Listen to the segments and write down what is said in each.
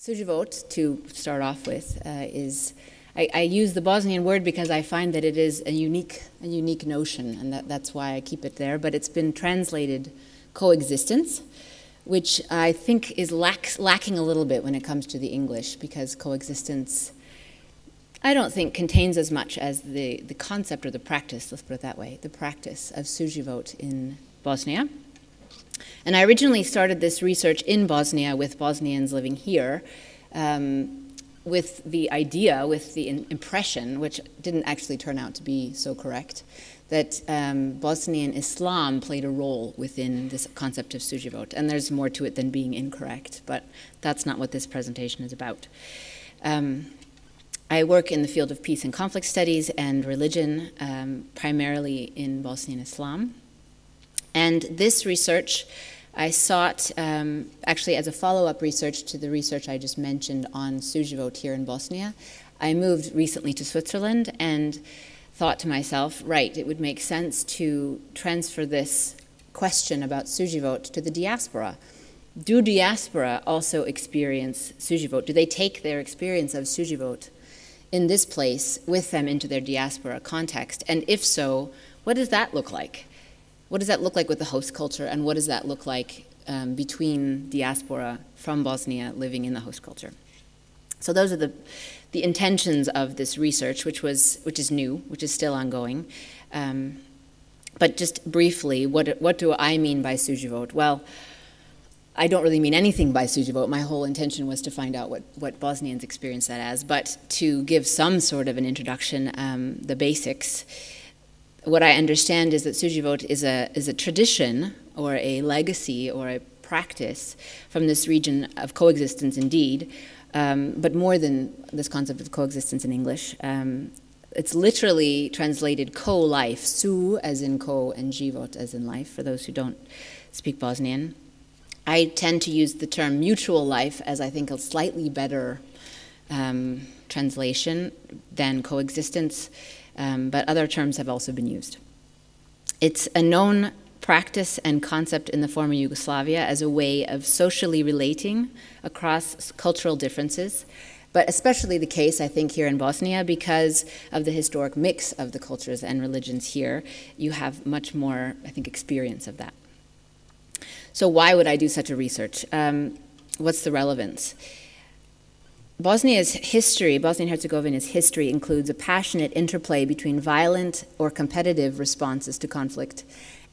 Suživot, to start off with, I use the Bosnian word because I find that it is a unique notion, and that's why I keep it there. But it's been translated coexistence, which I think is lacking a little bit when it comes to the English, because coexistence, I don't think, contains as much as the concept or the practice, let's put it that way, the practice of Suživot in Bosnia. And I originally started this research in Bosnia with Bosnians living here, with the idea, with the impression, which didn't actually turn out to be so correct, that Bosnian Islam played a role within this concept of Suživot. And there's more to it than being incorrect, but that's not what this presentation is about. I work in the field of peace and conflict studies and religion, primarily in Bosnian Islam. And this research I sought actually as a follow-up research to the research I just mentioned on Suživot here in Bosnia. I moved recently to Switzerland and thought to myself, right, it would make sense to transfer this question about Suživot to the diaspora. Do diaspora also experience Suživot? Do they take their experience of Suživot in this place with them into their diaspora context? And if so, what does that look like? What does that look like with the host culture, and what does that look like between diaspora from Bosnia living in the host culture? So those are the intentions of this research, which is new, which is still ongoing. But just briefly, what do I mean by Suživot? Well, I don't really mean anything by Suživot. My whole intention was to find out what Bosnians experience that as, but to give some sort of an introduction, the basics. What I understand is that Suživot is a tradition or a legacy or a practice from this region of coexistence indeed, but more than this concept of coexistence in English. It's literally translated co-life, su as in co and život as in life, for those who don't speak Bosnian. I tend to use the term mutual life as I think a slightly better translation than coexistence. But other terms have also been used. It's a known practice and concept in the former Yugoslavia as a way of socially relating across cultural differences, but especially the case, I think, here in Bosnia because of the historic mix of the cultures and religions here. You have much more, I think, experience of that. So why would I do such a research? What's the relevance? Bosnia's history, Bosnia and Herzegovina's history, includes a passionate interplay between violent or competitive responses to conflict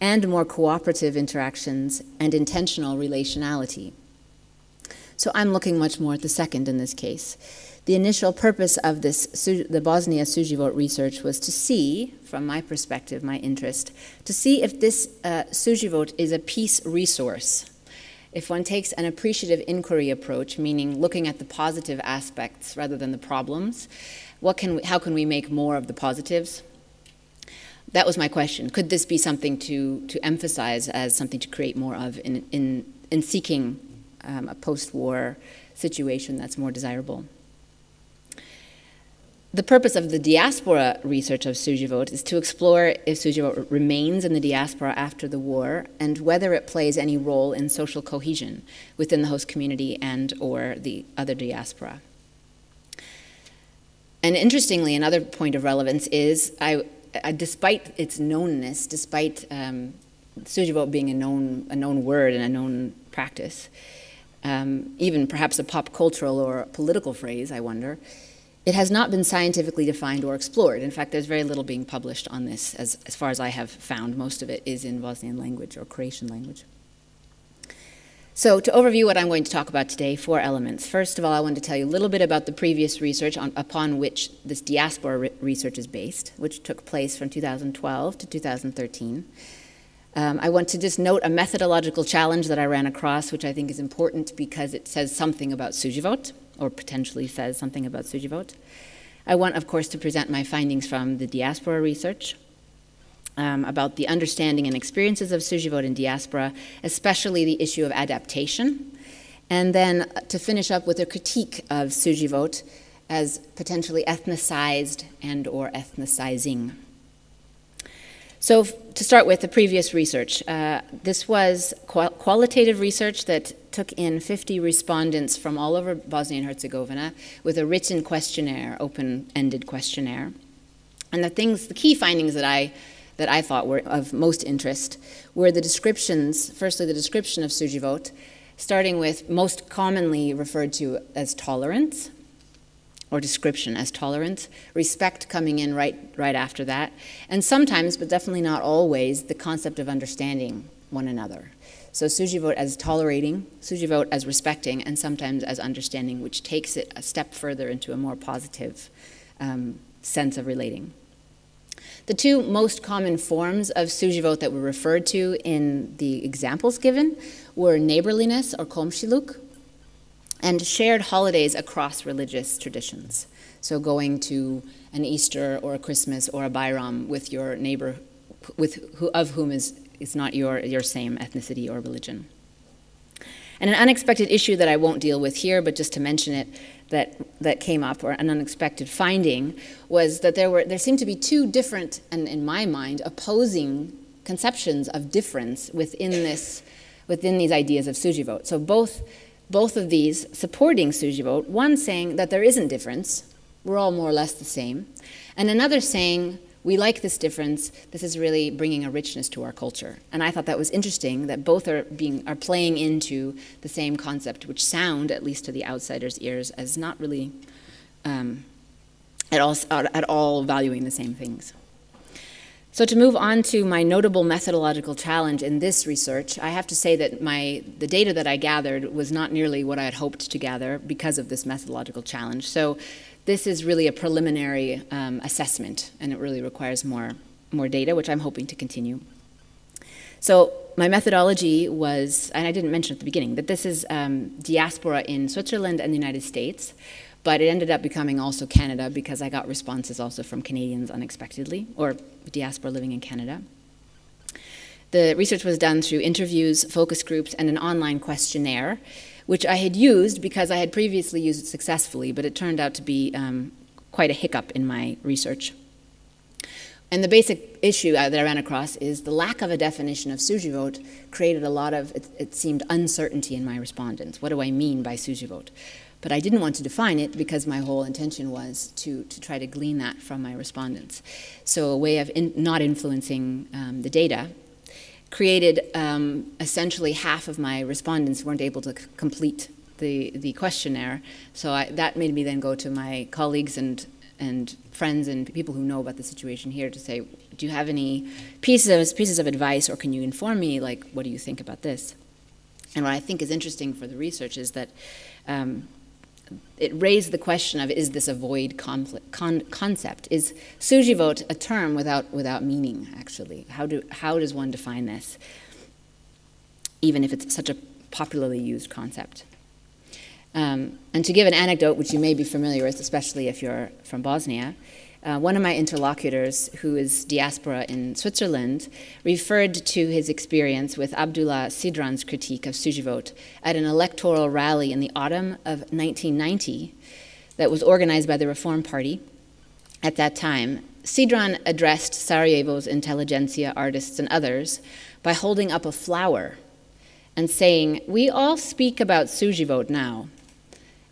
and more cooperative interactions and intentional relationality. So I'm looking much more at the second in this case. The initial purpose of the Bosnia Suživot research was to see, from my perspective, my interest, to see if this Suživot is a peace resource. If one takes an appreciative inquiry approach, meaning looking at the positive aspects rather than the problems, how can we make more of the positives? That was my question. Could this be something to emphasize as something to create more of in seeking a post-war situation that's more desirable? The purpose of the diaspora research of Suživot is to explore if Suživot remains in the diaspora after the war and whether it plays any role in social cohesion within the host community and or the other diaspora. And interestingly, another point of relevance is, despite its knownness, despite Suživot being a known word and a known practice, even perhaps a pop cultural or political phrase, I wonder, it has not been scientifically defined or explored. In fact, there's very little being published on this, as far as I have found. Most of it is in Bosnian language or Croatian language. So to overview what I'm going to talk about today, 4 elements. First of all, I want to tell you a little bit about the previous research upon which this diaspora research is based, which took place from 2012 to 2013. I want to just note a methodological challenge that I ran across, which I think is important because it says something about Suživot, or potentially says something about Suživot. I want, of course, to present my findings from the diaspora research about the understanding and experiences of Suživot in diaspora, especially the issue of adaptation, and then to finish up with a critique of Suživot as potentially ethnicized and or ethnicizing. So to start with, the previous research. This was qualitative research that took in 50 respondents from all over Bosnia and Herzegovina with a written questionnaire, open-ended questionnaire. And the key findings that I thought were of most interest were the descriptions, firstly the description of Suživot, starting with most commonly referred to as tolerance, or description as tolerance, respect coming in right after that, and sometimes, but definitely not always, the concept of understanding one another. So Suživot as tolerating, Suživot as respecting, and sometimes as understanding, which takes it a step further into a more positive sense of relating. The two most common forms of Suživot that were referred to in the examples given were neighborliness, or komšiluk, and shared holidays across religious traditions. So going to an Easter or a Christmas or a Bayram with your neighbor, of whom is not your same ethnicity or religion. And an unexpected issue that I won't deal with here, but just to mention it, that came up, or an unexpected finding, was that there seemed to be two different, and in my mind, opposing conceptions of difference within these ideas of Suživot. So both of these supporting Suživot, one saying that there isn't difference, we're all more or less the same, and another saying, we like this difference, this is really bringing a richness to our culture. And I thought that was interesting, that both are playing into the same concept, which sound, at least to the outsider's ears, as not really at all valuing the same things. So to move on to my notable methodological challenge in this research, I have to say that the data that I gathered was not nearly what I had hoped to gather because of this methodological challenge. So this is really a preliminary assessment, and it really requires more data, which I'm hoping to continue. So my methodology was, and I didn't mention at the beginning, that this is diaspora in Switzerland and the United States, but it ended up becoming also Canada because I got responses also from Canadians unexpectedly, or diaspora living in Canada. The research was done through interviews, focus groups, and an online questionnaire, which I had used because I had previously used it successfully, but it turned out to be quite a hiccup in my research. And the basic issue that I ran across is the lack of a definition of Suživot created a lot of, it seemed, uncertainty in my respondents. What do I mean by Suživot? But I didn't want to define it because my whole intention was to try to glean that from my respondents. So a way of not influencing the data created essentially half of my respondents weren't able to complete the questionnaire. So that made me then go to my colleagues and friends and people who know about the situation here to say, do you have any pieces of advice, or can you inform me, like, what do you think about this? And what I think is interesting for the research is that it raised the question of, is this a void concept? Is Suživot a term without meaning, actually? How does one define this, even if it's such a popularly used concept? And to give an anecdote, which you may be familiar with, especially if you're from Bosnia, one of my interlocutors, who is diaspora in Switzerland, referred to his experience with Abdullah Sidran's critique of Suživot at an electoral rally in the autumn of 1990 that was organized by the Reform Party. At that time, Sidran addressed Sarajevo's intelligentsia, artists, and others by holding up a flower and saying, "We all speak about Suživot now.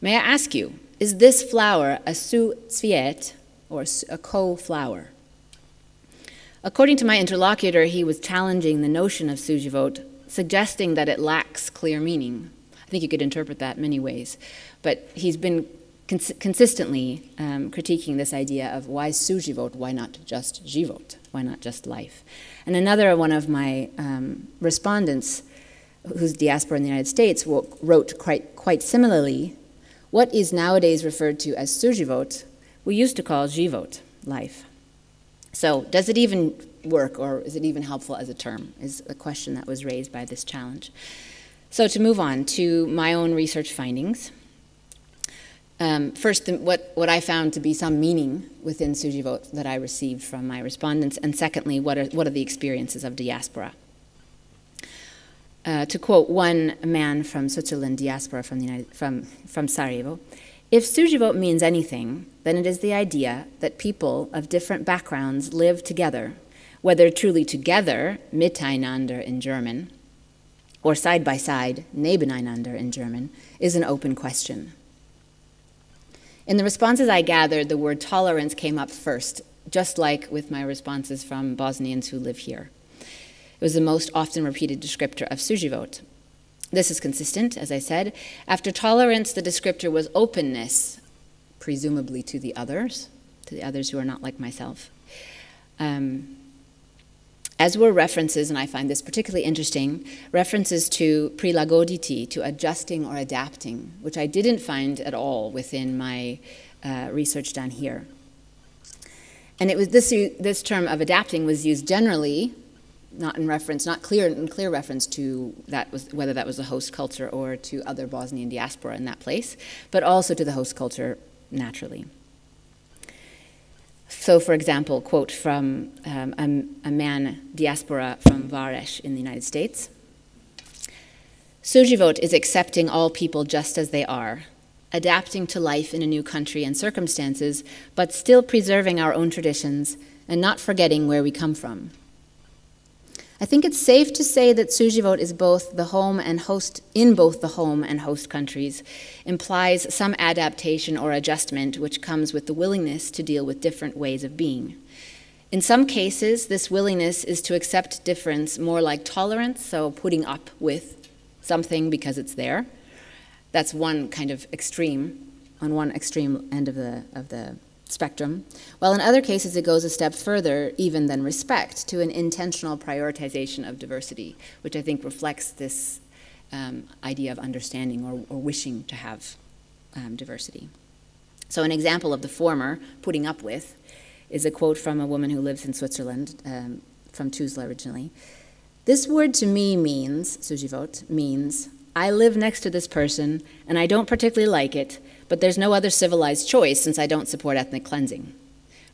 May I ask you, is this flower a sucviet, or a co-flower?" According to my interlocutor, he was challenging the notion of Suživot, suggesting that it lacks clear meaning. I think you could interpret that many ways. But he's been consistently critiquing this idea of why Suživot, why not just život, why not just life? And another one of my respondents, who's diaspora in the United States, wrote quite similarly, what is nowadays referred to as Suživot, we used to call život, life. So does it even work, or is it even helpful as a term, is a question that was raised by this challenge. So to move on to my own research findings. First, what I found to be some meaning within Suživot that I received from my respondents, and secondly, what are the experiences of diaspora? To quote one man from Switzerland, diaspora from Sarajevo, if Suživot means anything, then it is the idea that people of different backgrounds live together Whether truly together, miteinander in German, or side by side, nebeneinander in German, is an open question. In the responses I gathered, the word tolerance came up first, just like with my responses from Bosnians who live here. It was the most often repeated descriptor of Suživot. This is consistent, as I said. After tolerance, the descriptor was openness, presumably to the others who are not like myself. As were references, and I find this particularly interesting, references to prilagoditi, to adjusting or adapting, which I didn't find at all within my research done here. And it was this term of adapting was used generally, not clear reference to whether that was the host culture or to other Bosnian diaspora in that place, but also to the host culture naturally. So, for example, quote from a man diaspora from Vareš in the United States. Suživot is accepting all people just as they are, adapting to life in a new country and circumstances, but still preserving our own traditions and not forgetting where we come from. I think it's safe to say that Suživot is both the home and host, in both the home and host countries, implies some adaptation or adjustment which comes with the willingness to deal with different ways of being. In some cases, this willingness is to accept difference more like tolerance, so putting up with something because it's there. That's one kind of extreme, on one extreme end of the spectrum, while in other cases it goes a step further even than respect to an intentional prioritization of diversity, which I think reflects this idea of understanding or wishing to have diversity. So an example of the former, putting up with, is a quote from a woman who lives in Switzerland, from Tuzla originally. This word to me means, Suživot, means, I live next to this person and I don't particularly like it, but there's no other civilized choice since I don't support ethnic cleansing.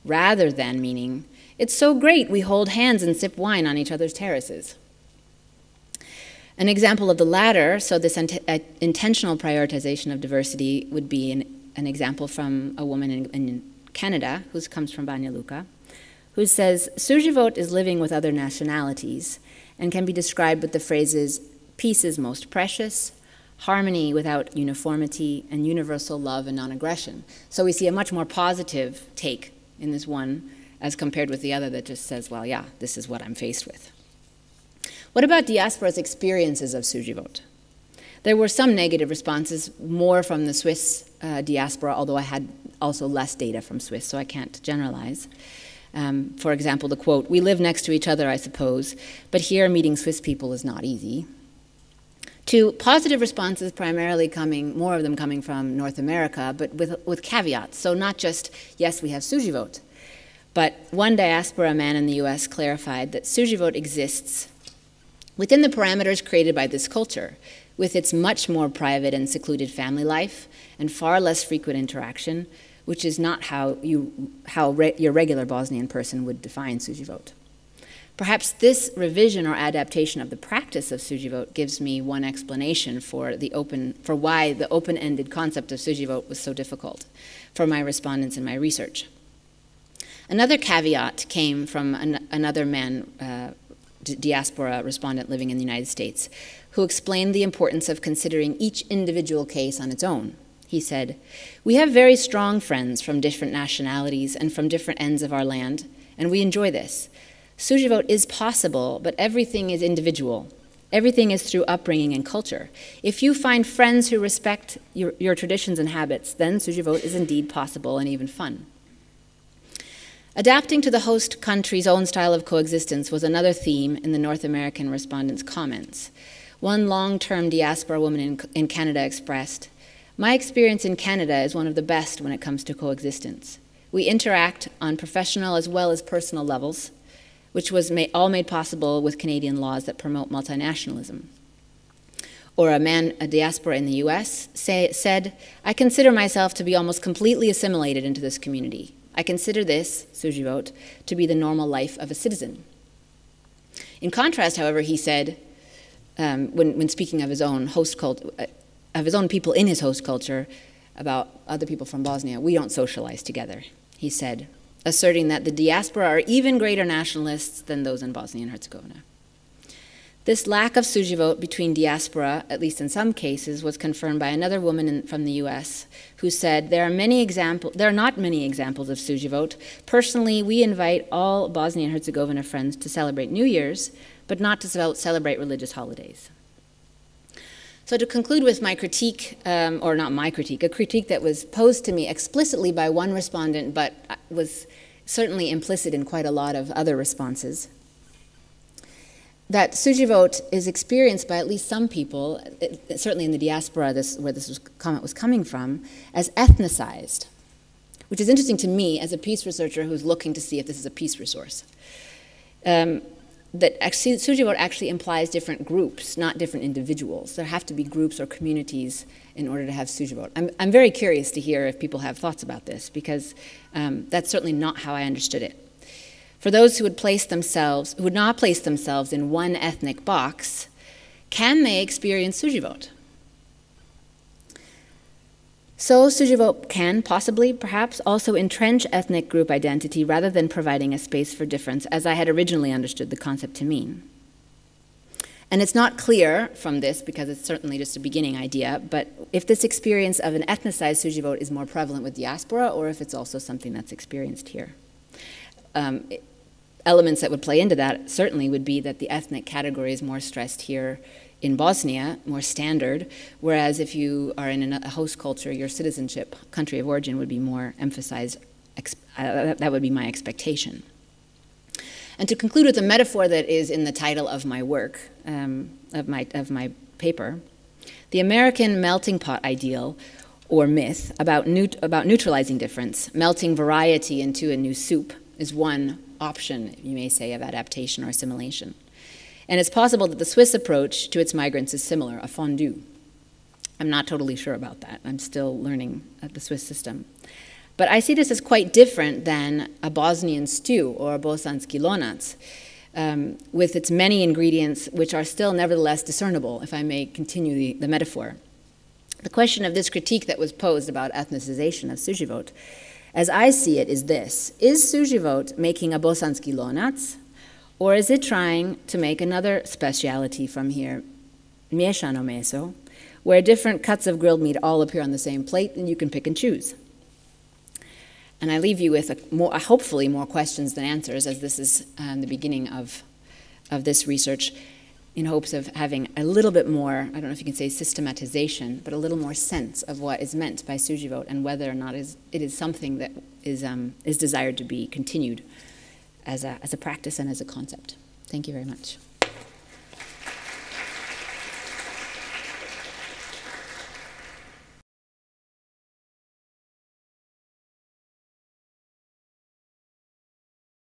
Rather than meaning, it's so great we hold hands and sip wine on each other's terraces. An example of the latter, so this intentional prioritization of diversity, would be an example from a woman in Canada who comes from Banja Luka, who says, Suživot is living with other nationalities and can be described with the phrases, peace is most precious, harmony without uniformity, and universal love and non-aggression. So we see a much more positive take in this one as compared with the other that just says, well, yeah, this is what I'm faced with. What about diaspora's experiences of Suživot? There were some negative responses, more from the Swiss diaspora, although I had also less data from Swiss, so I can't generalize. For example, the quote, we live next to each other, I suppose, but here meeting Swiss people is not easy. To positive responses, primarily more of them coming from North America, but with caveats. So not just, yes, we have Suživot, but one diaspora man in the US clarified that Suživot exists within the parameters created by this culture, with its much more private and secluded family life and far less frequent interaction, which is not how your regular Bosnian person would define Suživot. Perhaps this revision or adaptation of the practice of Suživot gives me one explanation for why the open-ended concept of Suživot was so difficult for my respondents in my research. Another caveat came from another man, diaspora respondent living in the United States, who explained the importance of considering each individual case on its own. He said, we have very strong friends from different nationalities and from different ends of our land, and we enjoy this. Suživot is possible, but everything is individual. Everything is through upbringing and culture. If you find friends who respect your traditions and habits, then Suživot is indeed possible and even fun. Adapting to the host country's own style of coexistence was another theme in the North American respondents' comments. One long-term diaspora woman in Canada expressed, my experience in Canada is one of the best when it comes to coexistence. We interact on professional as well as personal levels, which was all made possible with Canadian laws that promote multinationalism. Or a diaspora in the US said, I consider myself to be almost completely assimilated into this community. I consider this, Suživot, to be the normal life of a citizen. In contrast, however, he said, when speaking of his own host culture, of his own people in his host culture, about other people from Bosnia, we don't socialize together. He said, asserting that the diaspora are even greater nationalists than those in Bosnia and Herzegovina. This lack of Suživot between diaspora, at least in some cases, was confirmed by another woman from the US who said, there are not many examples of Suživot. Personally, we invite all Bosnia and Herzegovina friends to celebrate New Year's, but not to celebrate religious holidays. So to conclude with my critique, or not my critique, a critique that was posed to me explicitly by one respondent, but was certainly implicit in quite a lot of other responses, that Suživot is experienced by at least some people, certainly in the diaspora where this comment was coming from, as ethnicized, which is interesting to me as a peace researcher who's looking to see if this is a peace resource. That Suživot actually implies different groups, not different individuals. There have to be groups or communities in order to have Suživot. I'm very curious to hear if people have thoughts about this, because that's certainly not how I understood it. For those who would not place themselves in one ethnic box, can they experience Suživot? So Suživot can possibly, perhaps, also entrench ethnic group identity rather than providing a space for difference, as I had originally understood the concept to mean. And it's not clear from this, because it's certainly just a beginning idea, but if this experience of an ethnicized Suživot is more prevalent with diaspora, or if it's also something that's experienced here. Elements that would play into that certainly would be that the ethnic category is more stressed here in Bosnia, more standard, whereas if you are in a host culture, your citizenship, country of origin, would be more emphasized. That would be my expectation. And to conclude with a metaphor that is in the title of my work, of my paper, the American melting pot ideal, or myth, about neutralizing difference, melting variety into a new soup, is one option, you may say, of adaptation or assimilation. And it's possible that the Swiss approach to its migrants is similar, a fondue. I'm not totally sure about that. I'm still learning the Swiss system. But I see this as quite different than a Bosnian stew or a Bosanski lonac, with its many ingredients which are still nevertheless discernible, if I may continue the metaphor. The question of this critique that was posed about ethnicization of Suživot, as I see it, is this: is Suživot making a Bosanski lonac, or is it trying to make another speciality from here, miješano meso, where different cuts of grilled meat all appear on the same plate and you can pick and choose? And I leave you with hopefully more questions than answers, as this is the beginning of this research, in hopes of having a little bit more, I don't know if you can say systematization, but a little more sense of what is meant by Suživot and whether or not it is something that is desired to be continued as a practice and as a concept. Thank you very much.